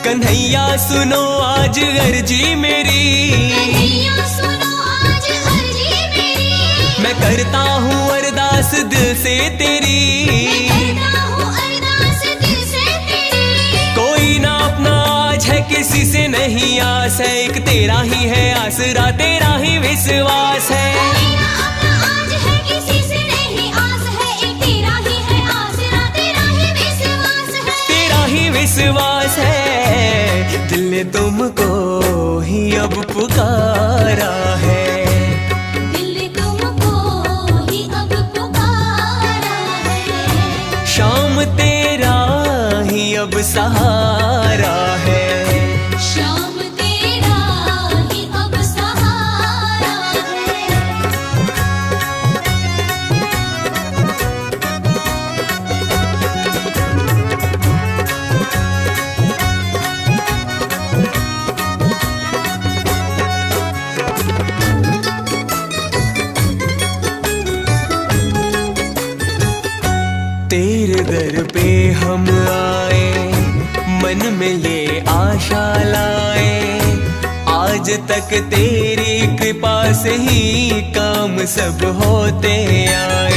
कन्हैया सुनो आज अर्जी मेरी, कन्हैया सुनो आज अर्जी मेरी। मैं करता हूँ अरदास दिल से तेरी, मैं करता हूँ अरदास दिल से तेरी। कोई ना अपना आज है किसी से नहीं आस है, एक तेरा ही है आसरा तेरा ही विश्वास है। कोई ना अपना आज है किसी से नहीं आस है, एक तेरा ही है आसरा तेरा ही विश्वास है। तेरा ही विश्वास है, दिल ने तुमको ही अब पुकारा है, दिल ने तुमको ही अब पुकारा है। शाम तेरा ही अब सहारा है, शाम तेरा ही अब सहारा है। तेरे दर पे हम आए, मन में ये आशा लाए, आज तक तेरी कृपा से ही काम सब होते आए।